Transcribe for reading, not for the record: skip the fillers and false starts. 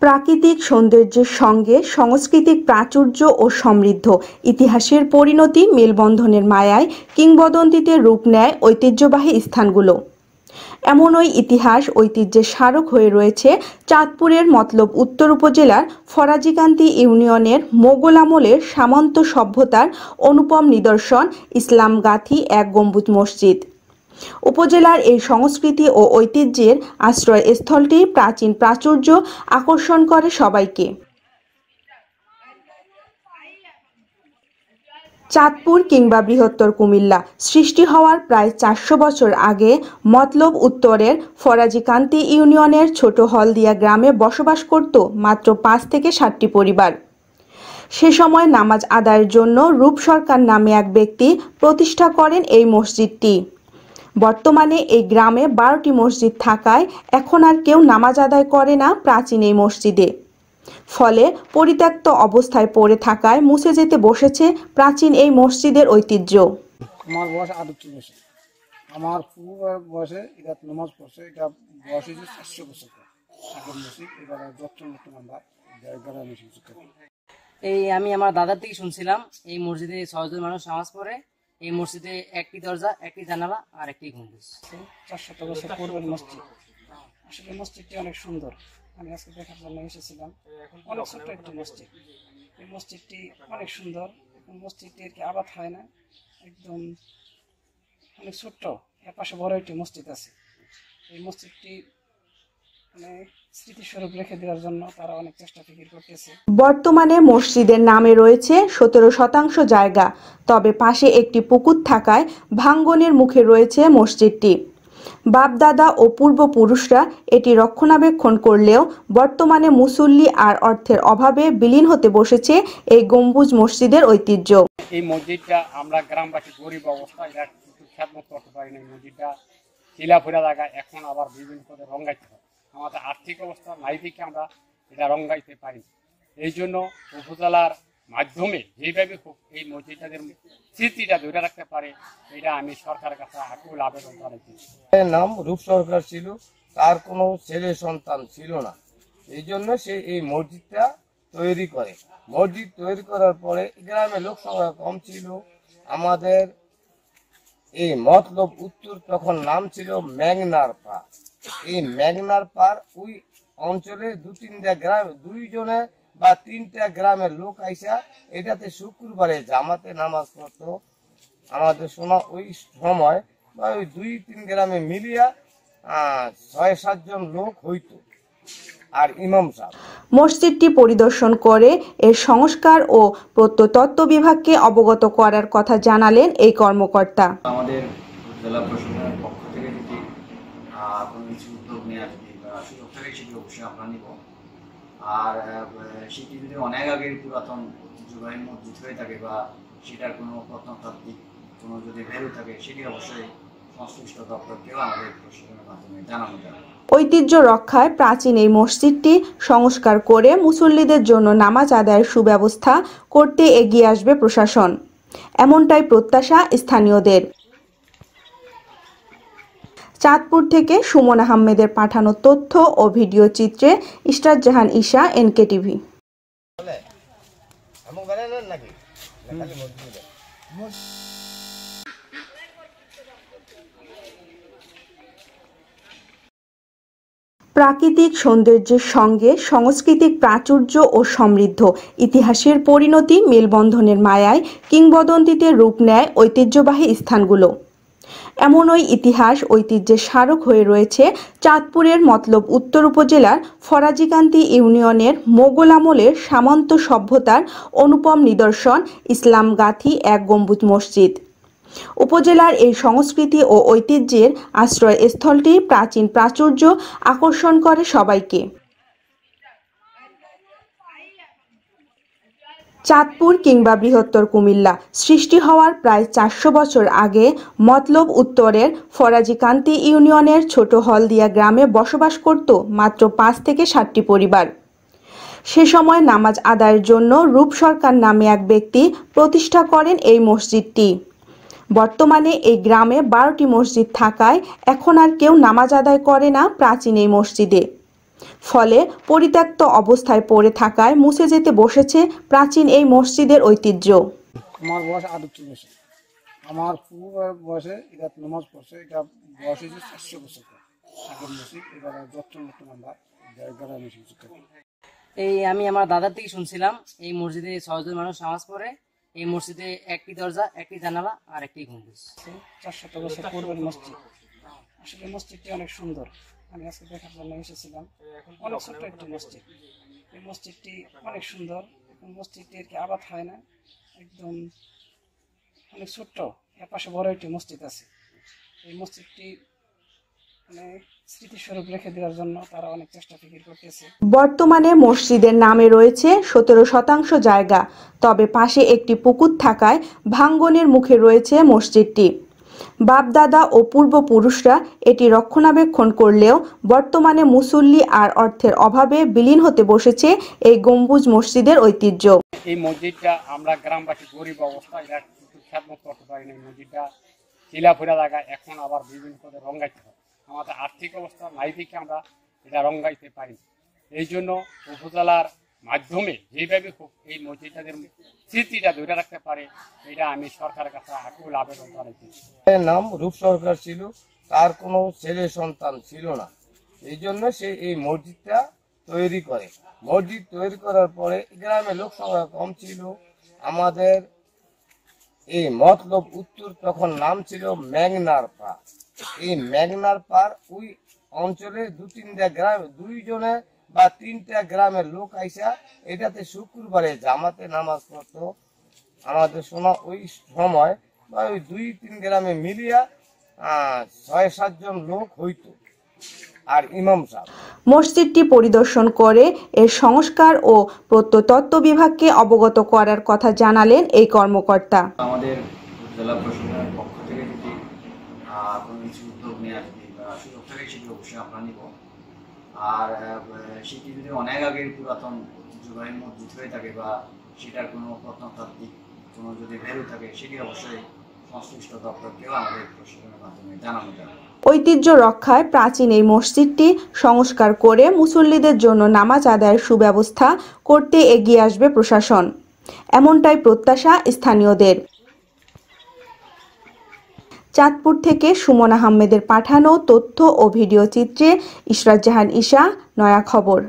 প্রাকৃতিক সৌন্দর্যের সঙ্গে সাংস্কৃতিক প্রাচুর্য ও সমৃদ্ধ ইতিহাসের পরিণতি মেলবন্ধনের মায়ায় কিংবদন্তিতে রূপ নেয় ঐতিহ্যবাহী স্থানগুলো। এমন ওই ইতিহাস ঐতিহ্যের স্মারক হয়ে রয়েছে চাঁদপুরের মতলব উত্তর উপজেলার ফরাজিকান্দি ইউনিয়নের মোগল আমলের সামন্ত সভ্যতার অনুপম নিদর্শন ইসলামগাথী এক গম্বুজ মসজিদ। উপজেলার এই সংস্কৃতি ও ঐতিহ্যের আশ্রয়স্থলটি প্রাচীন প্রাচুর্য আকর্ষণ করে সবাইকে। চাঁদপুর কিংবা বৃহত্তর কুমিল্লা সৃষ্টি হওয়ার প্রায় 400 বছর আগে মতলব উত্তরের ফরাজিকান্দি ইউনিয়নের ছোট হলদিয়া গ্রামে বসবাস করত মাত্র 5 থেকে 7টি পরিবার। সে সময় নামাজ আদায়ের জন্য রূপ সরকার নামে এক ব্যক্তি প্রতিষ্ঠা করেন এই মসজিদটি। বর্তমানে এই গ্রামে 12টি মসজিদ থাকায় এখন আর কেউ নামাজ আদায় করে না প্রাচীন এই মসজিদে। ফলে পরিত্যক্ত অবস্থায় পড়ে থাকায় মুছে যেতে বসেছে প্রাচীন এই মসজিদের ঐতিহ্য। আমার বয়স 28 বছর। আমার পুরো বয়সে এটা নামাজ পড়ছে, এটা বয়স হয়েছে 400 বছর আগের মসজিদ। এটা যত্ন আমরা আমি আমার দাদার থেকে শুনছিলাম এই মসজিদে 6 জন মানুষ নামাজ পড়ে। এই মসজিদে একটি দরজা, একটি জানালা আর একটি গম্বুজ। 400 বছর পূর্বের মসজিদ। আসলে মসজিদটি অনেক সুন্দর। আমি আজকে দেখার জন্য এসেছিলাম। অনেক ছোট্ট একটি মসজিদ। এই মসজিদটি অনেক সুন্দর। মসজিদটি আর কি আবাদ হয় না, একদম অনেক ছোট্ট। এর পাশে বড় একটি মসজিদ আছে। এই মসজিদটি স্মৃতিস্বরূপ রেখে দেওয়ার জন্য তারা অনেক চেষ্টা ফিকির করতেছে। বর্তমানে মসজিদের নামে রয়েছে 17% জায়গা, তবে পাশে একটি পুকুর থাকায় ভাঙ্গনের মুখে রয়েছে মসজিদটি। বাপদাদা ও পূর্বপুরুষরা এটি রক্ষণাবেক্ষণ করলেও বর্তমানে মুসল্লি আর অর্থের অভাবে বিলীন হতে বসেছে এই গম্বুজ মসজিদের ঐতিহ্য। এই মসজিদটা আমরা গ্রামবাসী গরিব অবস্থায় খেদমত করতে পারি না। এই মসজিদটা শিলাফুরা জায়গা, এখন আবার বিভিন্ন পদে রঙ্গাইতে হয়। আমাদের আর্থিক অবস্থা নাই থেকে আমরা এটা রঙ্গাইতে পারি। এই জন্য উপজেলার মাধ্যমে যেভাবে হোক এই মসজিদটাদের স্মৃতিটা ধরে রাখতে পারে, এটা আমি সরকারের কাছে আকুল আবেদন জানাচ্ছি। নাম রূপ সরকার ছিল, তার কোনো ছেলে সন্তান ছিল না। এই জন্য সে এই মসজিদটা তৈরি করে। মসজিদ তৈরি করার পরে গ্রামে লোক সংখ্যা কম ছিল। আমাদের এই মতলব উত্তর তখন নাম ছিল মেঘনার পার। এই মেঘনার পার ওই অঞ্চলে 2-3টা গ্রাম, 2জনে বা 3টা গ্রামের লোক আইসা এটাতে শুক্রবারে জামাতে নামাজ পড়তো। আমাদের শোনা ওই সময় বা ওই 2-3 গ্রামে মিলিয়া 6-7 জন লোক হইতো আর ইমাম সাহেব। মসজিদটি পরিদর্শন করে এর সংস্কার ও প্রত্নতত্ত্ব বিভাগকে অবগত করার কথা জানালেন এই কর্মকর্তা। আমাদের জেলা প্রশাসনের পক্ষ থেকে যদি কোনো কিছু উদ্যোগ নেওয়া সুযোগ থাকে সেটি অবশ্যই আমরা নিব। আর সেটি যদি অনেক আগের পুরাতন ঐতিহ্যবাহী মসজিদ হয়ে থাকে বা সেটার কোনো প্রত্নতাত্ত্বিক কোনো যদি ভ্যালু থাকে, সেটি অবশ্যই সংশ্লিষ্ট দপ্তরকেও আমাদের প্রশাসনের মাধ্যমে জানানো যাবে। ঐতিহ্য রক্ষায় প্রাচীন এই মসজিদটি সংস্কার করে মুসল্লিদের জন্য নামাজ আদায়ের সুব্যবস্থা করতে এগিয়ে আসবে প্রশাসন, এমনটাই প্রত্যাশা স্থানীয়দের। চাঁদপুর থেকে সুমন আহমেদের পাঠানো তথ্য ও ভিডিও চিত্রে ইশরাত জাহান ঈশা, NKTV। প্রাকৃতিক সৌন্দর্যের সঙ্গে সাংস্কৃতিক প্রাচুর্য ও সমৃদ্ধ ইতিহাসের পরিণতি মেলবন্ধনের মায়ায় কিংবদন্তিতে রূপ নেয় ঐতিহ্যবাহী স্থানগুলো। এমন ওই ইতিহাস ঐতিহ্যের স্মারক হয়ে রয়েছে চাঁদপুরের মতলব উত্তর উপজেলার ফরাজিকান্দি ইউনিয়নের মোগল আমলের সামন্ত সভ্যতার অনুপম নিদর্শন ইসলামগাথী এক গম্বুজ মসজিদ। উপজেলার এই সংস্কৃতি ও ঐতিহ্যের আশ্রয়স্থলটি প্রাচীন প্রাচুর্য আকর্ষণ করে সবাইকে। চাঁদপুর কিংবা বৃহত্তর কুমিল্লা সৃষ্টি হওয়ার প্রায় 400 বছর আগে মতলব উত্তরের ফরাজিকান্দি ইউনিয়নের ছোট হলদিয়া গ্রামে বসবাস করত মাত্র 5 থেকে 7টি পরিবার। সে সময় নামাজ আদায়ের জন্য রূপ সরকার নামে এক ব্যক্তি প্রতিষ্ঠা করেন এই মসজিদটি। বর্তমানে এই গ্রামে 12টি মসজিদ থাকায় এখন আর কেউ নামাজ আদায় করে না প্রাচীন এই মসজিদে। ফলে পরিত্যক্ত অবস্থায় পড়ে থাকায় মুছে যেতে বসেছে প্রাচীন এই মসজিদের ঐতিহ্য। আমার বয়স 48 বছর। আমার পুরো বয়সে এটা নামাজ পড়ছে, এটা বয়স হয়েছে 400 বছর আগের মসজিদ। এবার যত্ন মতন আমরা গ্রামে শিখতে। এই আমি আমার দাদার থেকে শুনছিলাম এই মসজিদে 6 জন মানুষ নামাজ পড়ে। এই মসজিদে একটি দরজা, একটি জানালা আর একটি গম্বুজ। 400 বছর পূর্বের মসজিদ। আসলে মসজিদটি অনেক সুন্দর। আমি আজকে দেখার জন্য এসেছিলাম। অনেক ছোট্ট একটি মসজিদ। এই মসজিদটি অনেক সুন্দর। মসজিদটি আর কি আবাদ হয় না, একদম অনেক ছোট্ট। এর পাশে বড় একটি মসজিদ আছে। এই মসজিদটি মানে স্মৃতিস্বরূপ রেখে দেওয়ার জন্য তারা অনেক চেষ্টা ফিকির করতেছে। বর্তমানে মসজিদের নামে রয়েছে 17% জায়গা, তবে পাশে একটি পুকুর থাকায় ভাঙ্গনের মুখে রয়েছে মসজিদটি। বাপদাদা ও পূর্বপুরুষরা এটি রক্ষণাবেক্ষণ করলেও বর্তমানে মুসল্লি আর অর্থের অভাবে বিলীন হতে বসেছে এই গম্বুজ মসজিদের ঐতিহ্য। এই মসজিদটা আমরা গ্রামবাসী গরিব অবস্থায় এটা কিছু খেদমত করতে পারি না। এই মসজিদটা শিলাফুরা জায়গায় এখন আবার বিভিন্ন পদে রঙ্গাইতে হয়। আমাদের আর্থিক অবস্থা নাই দিকে আমরা এটা রঙ্গাইতে পারি। এই জন্য উপজেলার মাধ্যমে যেভাবে হোক এই মসজিদটাদের স্মৃতিটা ধরে রাখতে পারে, এটা আমি সরকারের কাছে আকুল আবেদন জানাইছি। নাম রূপ সরকার ছিল, তার কোনো ছেলে সন্তান ছিল না। এই জন্য সে এই মসজিদটা তৈরি করে। মসজিদ তৈরি করার পরে গ্রামে লোক সংখ্যা কম ছিল। আমাদের এই মতলব উত্তর তখন নাম ছিল মেঘনার পার। এই মেঘনার পার ওই অঞ্চলে 2-3টা গ্রাম, 2 বা 3টা গ্রামের লোক আইসা এটাতে শুক্রবারে জামাতে নামাজ পড়তো। আমাদের শোনা ওই সময় বা ওই 2-3 গ্রামে মিলিয়া 6-7 জন লোক হইতো আর ইমাম সাহেব। মসজিদটি পরিদর্শন করে এর সংস্কার ও প্রত্নতত্ত্ব বিভাগকে অবগত করার কথা জানালেন এই কর্মকর্তা। আমাদের জেলা প্রশাসনের পক্ষ থেকে যদি কোনো কিছু উদ্যোগ নেওয়া যদি বা সুযোগ থাকে সেটি অবশ্যই আমরা নিব। আর সেটি যদি অনেক আগের পুরাতন ঐতিহ্যবাহী মসজিদ হয়ে থাকে বা সেটার কোনো প্রত্নতাত্ত্বিক কোনো যদি ভ্যালু থাকে সেটি অবশ্যই সংশ্লিষ্ট দপ্তরকেও আমাদের প্রশাসনের মাধ্যমে জানানো যাবে। ঐতিহ্য রক্ষায় প্রাচীন এই মসজিদটি সংস্কার করে মুসল্লিদের জন্য নামাজ আদায়ের সুব্যবস্থা করতে এগিয়ে আসবে প্রশাসন, এমনটাই প্রত্যাশা স্থানীয়দের। চাঁদপুর থেকে সুমন আহমেদের পাঠানো তথ্য ও ভিডিও চিত্রে ইশরাত জাহান ঈশা, নয়া খবর।